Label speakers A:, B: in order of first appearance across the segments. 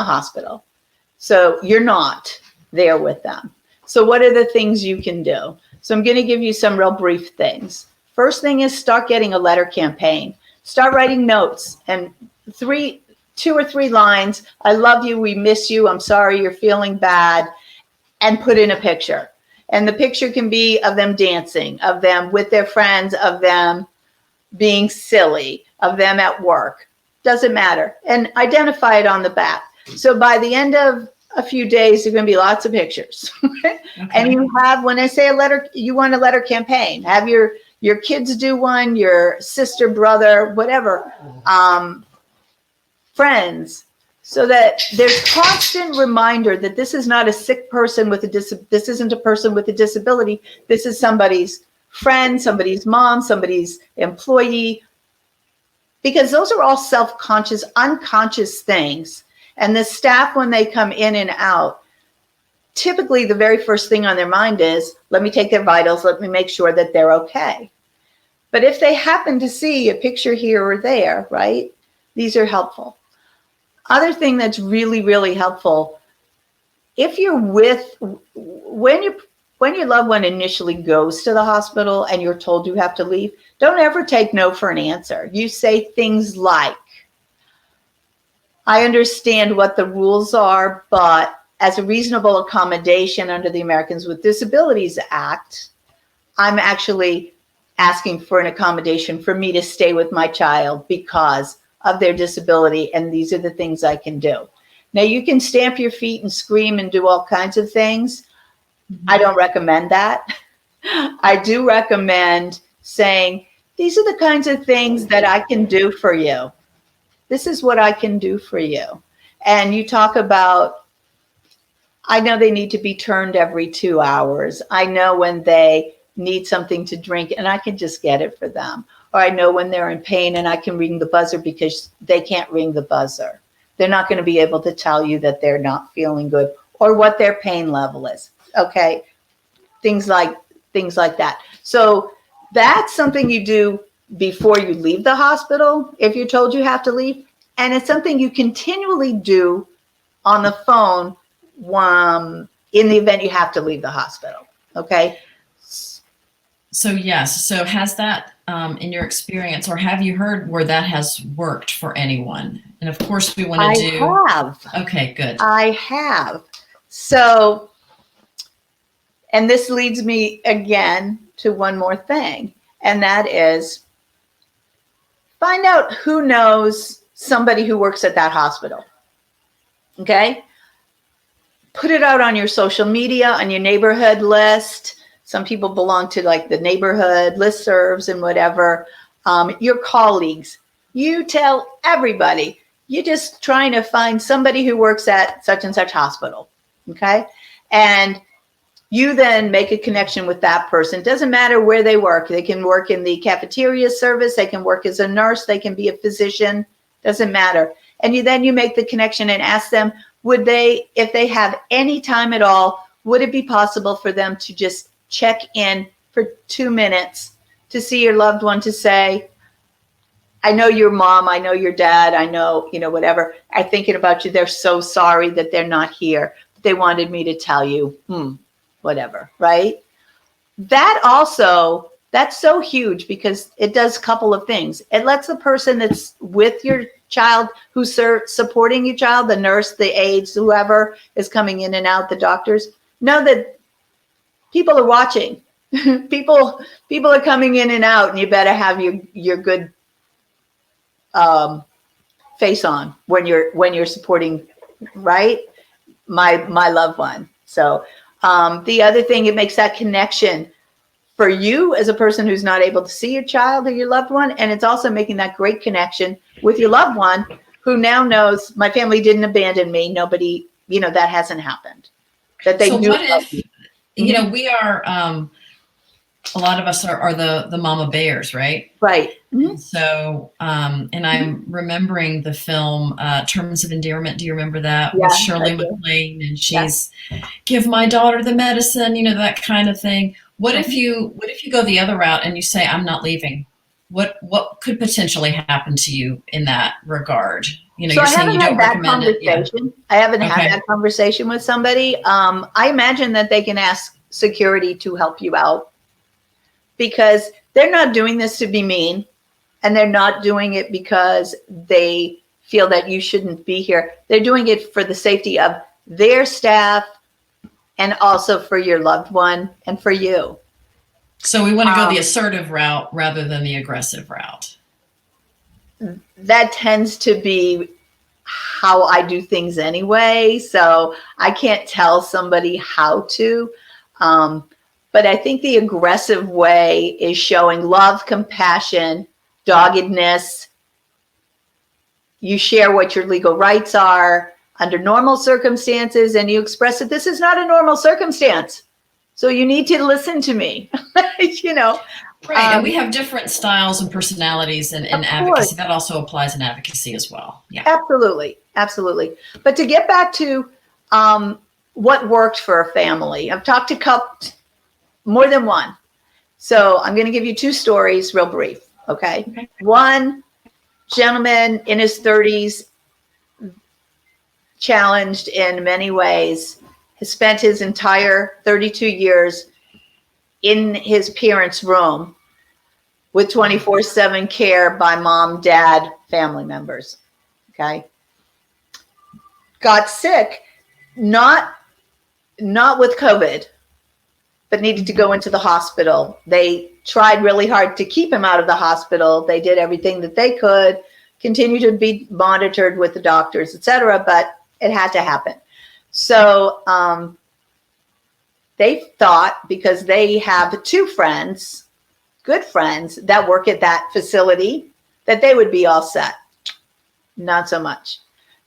A: the hospital. So you're not there with them. So what are the things you can do? So I'm going to give you some real brief things. First thing is start getting a letter campaign. Start writing notes and 2 or 3 lines. I love you. We miss you. I'm sorry you're feeling bad. And put in a picture. And the picture can be of them dancing, of them with their friends, of them being silly, of them at work. Doesn't matter. And identify it on the back. So by the end of a few days, there's going to be lots of pictures. Okay. And you have, when I say a letter, you want a letter campaign. Have your kids do one, your sister, brother, whatever, friends, so that there's constant reminder that this is not a sick person with this isn't a person with a disability. This is somebody's friend, somebody's mom, somebody's employee, because those are all self-conscious, unconscious things. And the staff, when they come in and out, typically the very first thing on their mind is, let me take their vitals, let me make sure that they're okay. But if they happen to see a picture here or there, right, these are helpful. Other thing that's really, really helpful, if you're when your loved one initially goes to the hospital and you're told you have to leave, don't ever take no for an answer. You say things like, I understand what the rules are, but as a reasonable accommodation under the Americans with Disabilities Act, I'm actually asking for an accommodation for me to stay with my child because of their disability, and these are the things I can do. Now, you can stamp your feet and scream and do all kinds of things. I don't recommend that. I do recommend saying, these are the kinds of things that I can do for you. This is what I can do for you. And you talk about, I know they need to be turned every 2 hours. I know when they need something to drink and I can just get it for them. Or I know when they're in pain and I can ring the buzzer because they can't ring the buzzer. They're not going to be able to tell you that they're not feeling good or what their pain level is. Okay. Things like that. So that's something you do before you leave the hospital, if you're told you have to leave. And it's something you continually do on the phone in the event you have to leave the hospital. Okay.
B: So yes. So has that, in your experience, or have you heard where that has worked for anyone? And of course we want to do.
A: I have.
B: Okay, good.
A: I have. So, and this leads me again to one more thing, and that is find out who knows somebody who works at that hospital. Okay. Put it out on your social media, on your neighborhood list. Some people belong to like the neighborhood listservs and whatever. Your colleagues, you tell everybody, you're just trying to find somebody who works at such and such hospital. Okay. And you then make a connection with that person. Doesn't matter where they work. They can work in the cafeteria service. They can work as a nurse. They can be a physician. Doesn't matter. And you make the connection and ask them, would they, if they have any time at all, would it be possible for them to just check in for 2 minutes to see your loved one, to say, I know your mom, I know your dad, I know, whatever. I'm thinking about you. They're so sorry that they're not here. They wanted me to tell you, whatever, right? That also, that's so huge because it does a couple of things. It lets the person that's with your child, who's supporting your child, the nurse, the aides, whoever is coming in and out, the doctors, know that people are watching. people are coming in and out, and you better have your good face on when you're supporting, right, my loved one. So the other thing, it makes that connection for you as a person who's not able to see your child or your loved one, and it's also making that great connection with your loved one who now knows my family didn't abandon me. Nobody, that hasn't happened. That they do.
B: So what if, we are, a lot of us are the mama bears, right?
A: Right.
B: Mm-hmm. So, and I'm remembering the film, Terms of Endearment. Do you remember that?
A: Yeah,
B: with Shirley MacLaine, and she's, give my daughter the medicine, that kind of thing. What if you go the other route and you say, I'm not leaving? what could potentially happen to you in that regard? You know,
A: So
B: you're
A: I
B: saying
A: haven't
B: you
A: had
B: don't
A: that
B: recommend it. Yeah.
A: conversation. I haven't had
B: Okay.
A: that conversation with somebody. I imagine that they can ask security to help you out, because they're not doing this to be mean, and they're not doing it because they feel that you shouldn't be here. They're doing it for the safety of their staff and also for your loved one and for you.
B: So we want to go the assertive route rather than the aggressive route.
A: That tends to be how I do things anyway. So I can't tell somebody how to. But I think the aggressive way is showing love, compassion, doggedness. You share what your legal rights are under normal circumstances, and you express that this is not a normal circumstance. So you need to listen to me, you know.
B: Right. And we have different styles and personalities in advocacy. That also applies in advocacy as well. Yeah.
A: Absolutely. Absolutely. But to get back to what worked for a family, I've talked to more than one. So I'm going to give you two stories real brief. Okay. One gentleman in his 30s, challenged in many ways, has spent his entire 32 years in his parents' room with 24/7 care by mom, dad, family members. Okay. Got sick, not with COVID, but needed to go into the hospital. They tried really hard to keep him out of the hospital. They did everything that they could, continue to be monitored with the doctors, etc., but it had to happen. So they thought, because they have two friends, good friends, that work at that facility, that they would be all set. Not so much.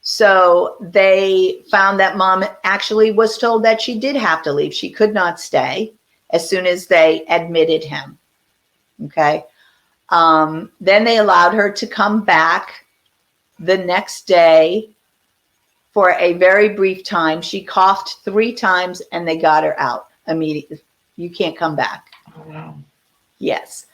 A: So they found that mom actually was told that she did have to leave. She could not stay as soon as they admitted him. Okay. Then they allowed her to come back the next day for a very brief time. She coughed 3 times and they got her out immediately. You can't come back.
B: Oh, wow.
A: Yes.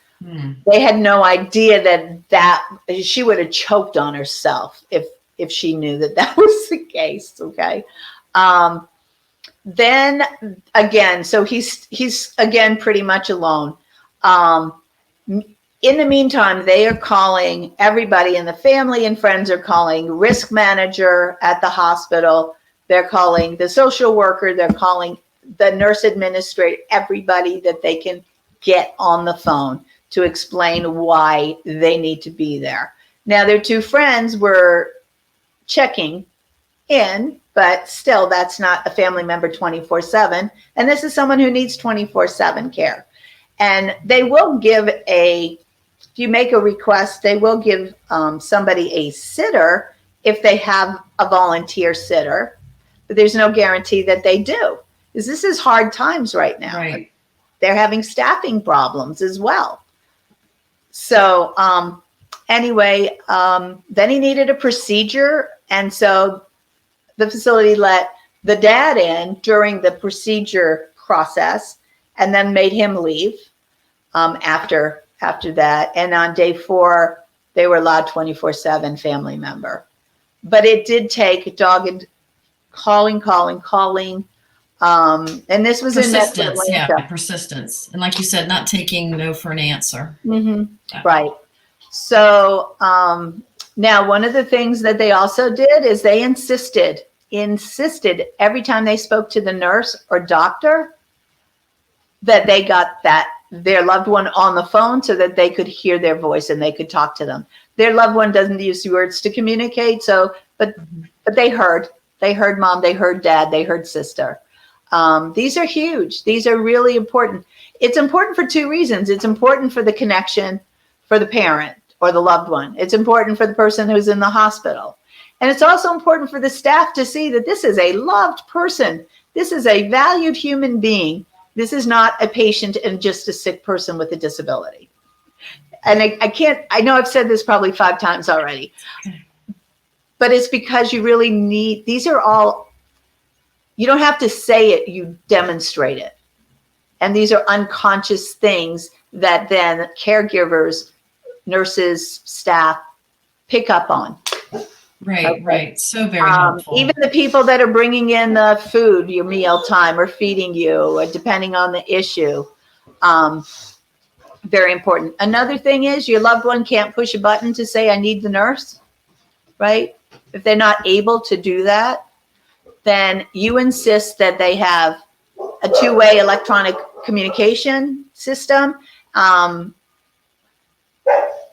A: They had no idea that she would have choked on herself if she knew that was the case. Okay. Then again, so he's again pretty much alone. In the meantime, they are calling everybody in the family and friends are calling risk manager at the hospital. They're calling the social worker. They're calling the nurse administrator, everybody that they can get on the phone to explain why they need to be there. Now, their two friends were checking in, but still, that's not a family member 24/7. And this is someone who needs 24/7 care. And they will give if you make a request, they will give somebody a sitter if they have a volunteer sitter. But there's no guarantee that they do, because this is hard times right now.
B: Right.
A: They're having staffing problems as well. So anyway, then he needed a procedure. And so the facility let the dad in during the procedure process and then made him leave after that. And on day 4, they were allowed 24/7 family member. But it did take dogged calling. And this was
B: persistence.
A: in
B: Yeah, persistence. And like you said, not taking no for an answer.
A: Mm-hmm.
B: Yeah.
A: Right. So now one of the things that they also did is they insisted every time they spoke to the nurse or doctor that they got their loved one on the phone so that they could hear their voice and they could talk to them. Their loved one doesn't use words to communicate. So, but they heard mom, they heard dad, they heard sister. These are huge. These are really important. It's important for 2 reasons. It's important for the connection for the parent or the loved one. It's important for the person who's in the hospital. And it's also important for the staff to see that this is a loved person. This is a valued human being. This is not a patient and just a sick person with a disability. And I know I've said this probably 5 times already, but it's because you really need, these are all, you don't have to say it, you demonstrate it. And these are unconscious things that then caregivers nurses, staff pick up on.
B: Right,
A: Okay.
B: right. So very helpful.
A: Even the people that are bringing in the food, your meal time, or feeding you, depending on the issue. Very important. Another thing is your loved one can't push a button to say, I need the nurse, right? If they're not able to do that, then you insist that they have a two-way electronic communication system.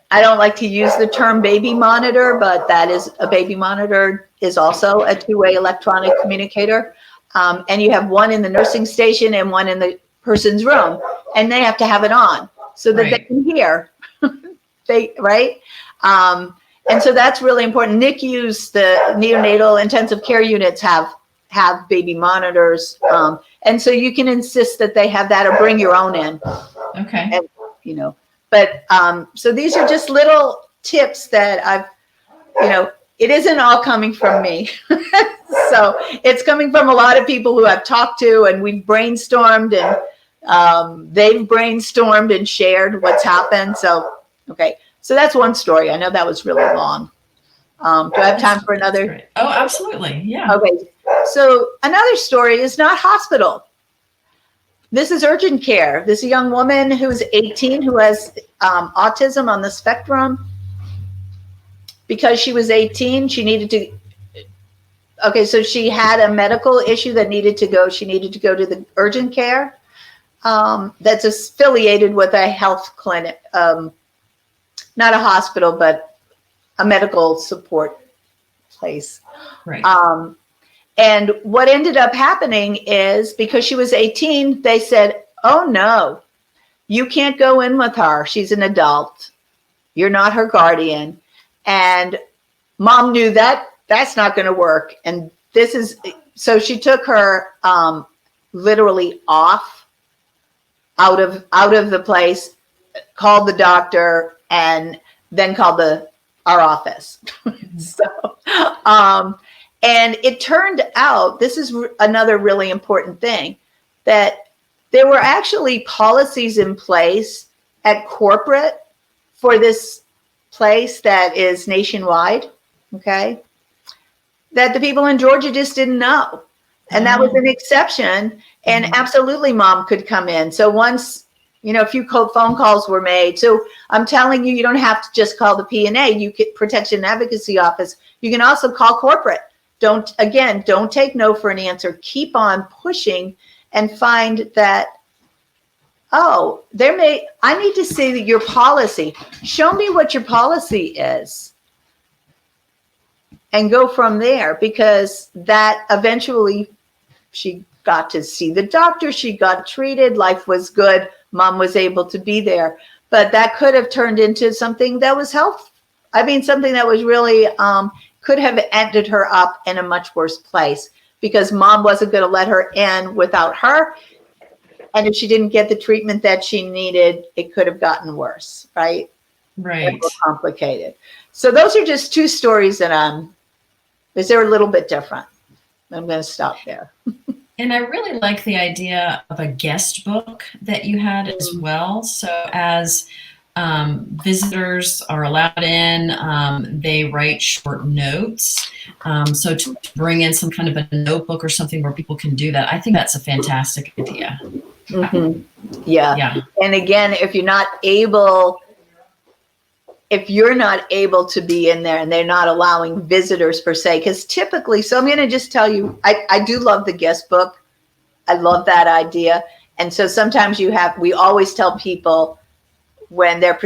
A: I don't like to use the term baby monitor, but that is a baby monitor is also a two-way electronic communicator. And you have one in the nursing station and one in the person's room, and they have to have it on so that they can hear. Right? And so that's really important. NICUs, the neonatal intensive care units, have baby monitors. And so you can insist that they have that, or bring your own in.
B: Okay.
A: And, but so these are just little tips that I've, it isn't all coming from me. So it's coming from a lot of people who I've talked to, and we've brainstormed, and they've brainstormed and shared what's happened. So, okay. So that's one story. I know that was really long. Do I have time for another?
B: Oh, absolutely. Yeah.
A: Okay. So another story is not hospital. This is urgent care. This is a young woman who's 18 who has autism on the spectrum. Because she was 18, she needed to. Okay, so she had a medical issue that needed to go. She needed to go to the urgent care that's affiliated with a health clinic, not a hospital, but a medical support place.
B: Right.
A: And what ended up happening is, because she was 18, they said, oh no, you can't go in with her. She's an adult. You're not her guardian. And mom knew that that's not going to work. And so she took her literally off out of the place, called the doctor, and then called our office. And it turned out, this is another really important thing, that there were actually policies in place at corporate for this place that is nationwide, okay, that the people in Georgia just didn't know. And that was an exception. And absolutely mom could come in. So once, a few phone calls were made. So I'm telling you, you don't have to just call the P&A, Protection and Advocacy Office. You can also call corporate. Don't take no for an answer. Keep on pushing and find that, I need to see your policy. Show me what your policy is. And go from there, because that eventually she got to see the doctor. She got treated. Life was good. Mom was able to be there. But that could have turned into something that was something that was really, could have ended her up in a much worse place, because mom wasn't going to let her in without her. And if she didn't get the treatment that she needed, it could have gotten worse, right?
B: Right.
A: More complicated. So those are just two stories that they're a little bit different. I'm going to stop there.
B: And I really like the idea of a guest book that you had as well. So as visitors are allowed in, they write short notes. So to bring in some kind of a notebook or something where people can do that, I think that's a fantastic idea.
A: Mm-hmm. Yeah. And again, if you're not able to be in there, and they're not allowing visitors per se, because typically, so I'm going to just tell you, I do love the guest book. I love that idea. And so sometimes we always tell people when they're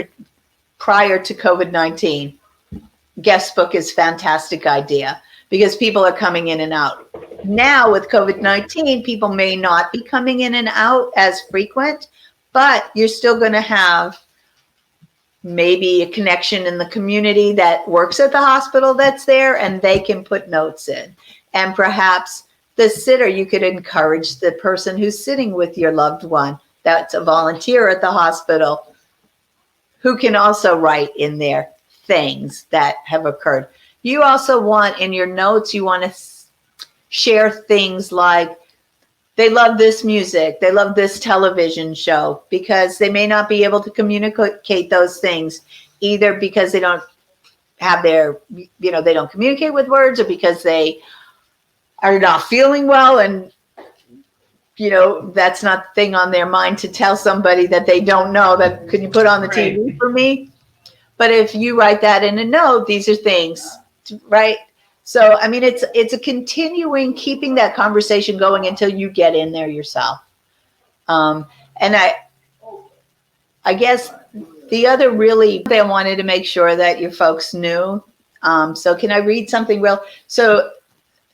A: prior to COVID-19, guest book is fantastic idea, because people are coming in and out. Now with COVID-19, people may not be coming in and out as frequent, but you're still going to have maybe a connection in the community that works at the hospital that's there, and they can put notes in. And perhaps the sitter, you could encourage the person who's sitting with your loved one, that's a volunteer at the hospital, who can also write in there things that have occurred. You also want in your notes, you want to share things like, they love this music, they love this television show, because they may not be able to communicate those things either because they don't have their, they don't communicate with words, or because they are not feeling well, and that's not the thing on their mind to tell somebody that they don't know, that could you put on the
B: Right.
A: TV for me? But if you write that in a note, these are things, right? So, I mean, it's a continuing, keeping that conversation going until you get in there yourself. And I guess the other really, they wanted to make sure that your folks knew. So can I read something real? So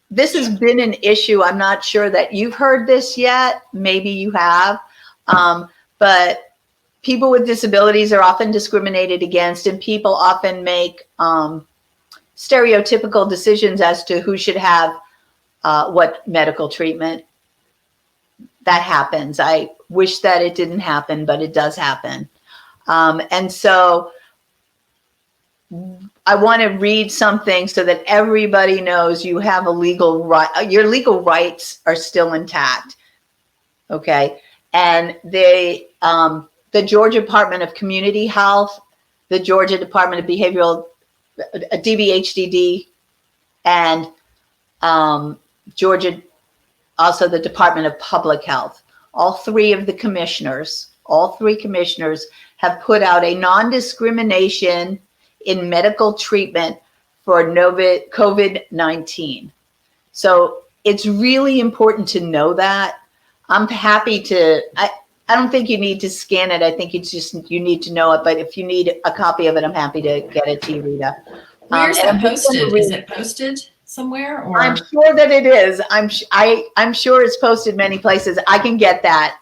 A: this has been an issue. I'm not sure that you've heard this yet. Maybe you have. But people with disabilities are often discriminated against, and people often make stereotypical decisions as to who should have what medical treatment. That happens. I wish that it didn't happen, but it does happen. And so I want to read something so that everybody knows you have a legal right. Your legal rights are still intact. Okay. And the Georgia Department of Community Health, the Georgia Department of Behavioral, DBHDD, and Georgia, also the Department of Public Health. All three commissioners have put out a non-discrimination in medical treatment for COVID-19. So it's really important to know that. I'm happy to, I don't think you need to scan it. I think you need to know it. But if you need a copy of it, I'm happy to get it to you, Rita.
B: Where's it posted? Is it posted somewhere? Or
A: I'm sure that it is. I'm sure it's posted many places. I can get that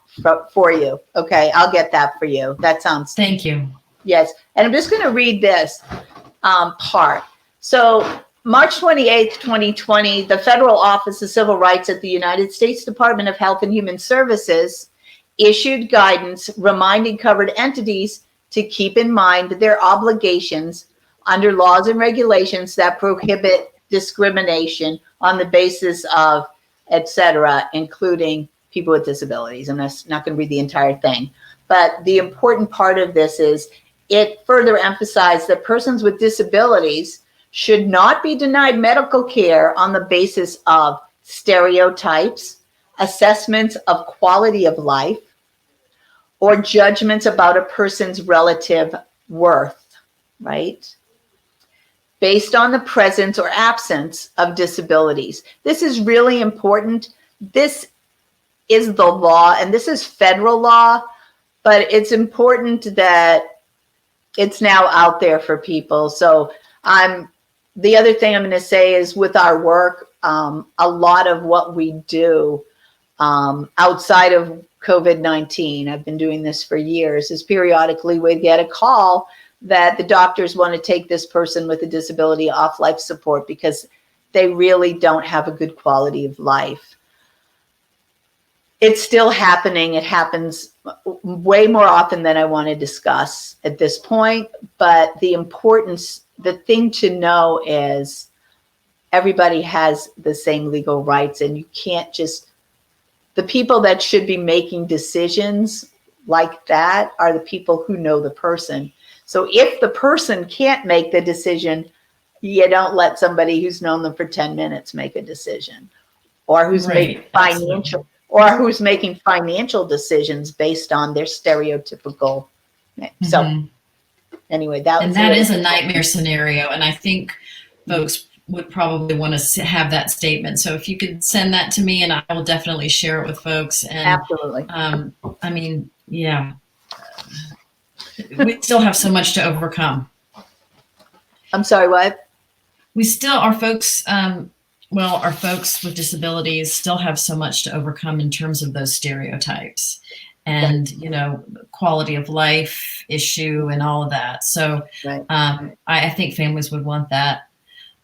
A: for you. Okay, I'll get that for you. That sounds.
B: Thank you.
A: Yes, and I'm just going to read this part. So March 28th, 2020, the Federal Office of Civil Rights at the United States Department of Health and Human Services issued guidance reminding covered entities to keep in mind their obligations under laws and regulations that prohibit discrimination on the basis of, et cetera, including people with disabilities. I'm not going to read the entire thing, but the important part of this is it further emphasized that persons with disabilities should not be denied medical care on the basis of stereotypes, assessments of quality of life, or judgments about a person's relative worth, right? Based on the presence or absence of disabilities. This is really important. This is the law, and this is federal law, but it's important that it's now out there for people. So the other thing I'm going to say is with our work, a lot of what we do outside of COVID-19, I've been doing this for years, is periodically we get a call that the doctors want to take this person with a disability off life support because they really don't have a good quality of life. It's still happening. It happens way more often than I want to discuss at this point, but the thing to know is everybody has the same legal rights, and you can't just, the people that should be making decisions like that are the people who know the person. So if the person can't make the decision, you don't let somebody who's known them for 10 minutes make a decision, or who's making financial decisions based on their stereotypical. Mm-hmm. So anyway,
B: that is a nightmare scenario. And I think folks would probably want to have that statement. So if you could send that to me, and I will definitely share it with folks. And
A: absolutely.
B: I mean, yeah, we still have so much to overcome.
A: I'm sorry, what?
B: We still, our folks with disabilities still have so much to overcome in terms of those stereotypes and, quality of life issue and all of that. So
A: right.
B: I think families would want that.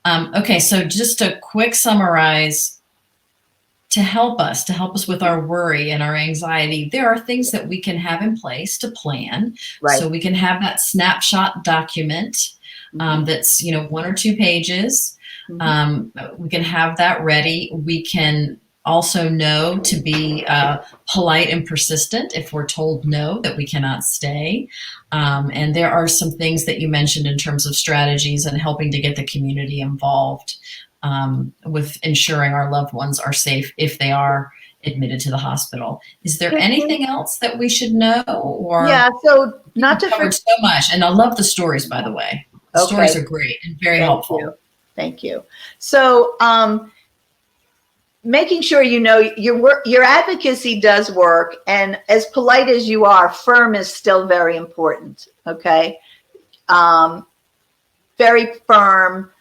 B: Okay, so just to quick summarize, to help us with our worry and our anxiety, there are things that we can have in place to plan.
A: Right.
B: So we can have that snapshot document that's 1 or 2 pages. We can have that ready. We can also know to be polite and persistent if we're told no, that we cannot stay. And there are some things that you mentioned in terms of strategies and helping to get the community involved with ensuring our loved ones are safe if they are admitted to the hospital. Is there anything else that we should know? Or
A: Yeah, so not to
B: covered
A: forget.
B: so much, and I love the stories, by the way. The stories are great and very helpful.
A: You. Thank you. So, making sure you know your work, your advocacy does work, and as polite as you are, firm is still very important. Okay, very firm.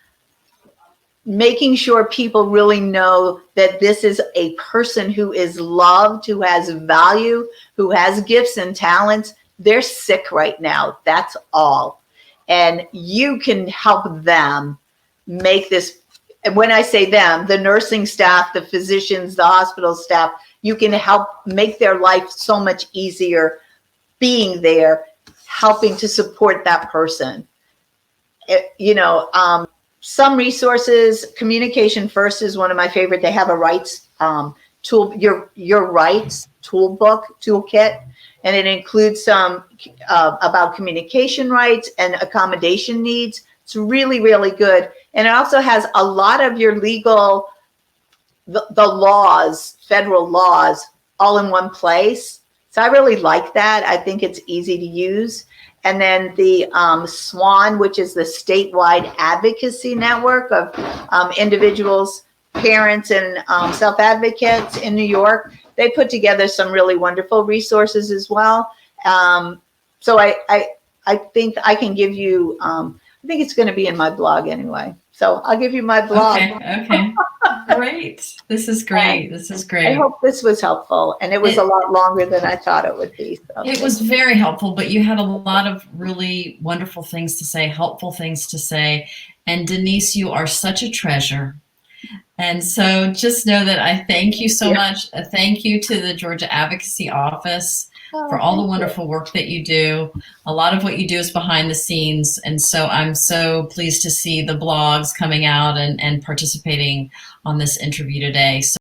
A: Making sure people really know that this is a person who is loved, who has value, who has gifts and talents. They're sick right now. That's all. And you can help them make this. And when I say them, the nursing staff, the physicians, the hospital staff, you can help make their life so much easier being there, helping to support that person. Some resources, Communication First is one of my favorite. They have a rights tool, your rights toolkit, and it includes some about communication rights and accommodation needs. It's really, really good. And it also has a lot of your legal, the laws, federal laws, all in one place. So I really like that. I think it's easy to use. And then the SWAN, which is the statewide advocacy network of individuals, parents, and self-advocates in New York. They put together some really wonderful resources as well. So I think I can give you, I think it's going to be in my blog anyway. So I'll give you my blog.
B: Okay. Great. This is great. This is great.
A: I hope this was helpful, and it was a lot longer than I thought it would be. So.
B: It was very helpful, but you had a lot of really wonderful things to say, helpful things to say. And Denise, you are such a treasure. And so just know that I thank you so much. Thank you to the Georgia Advocacy Office for all the wonderful work that you do. A lot of what you do is behind the scenes. And so I'm so pleased to see the blogs coming out and participating on this interview today. So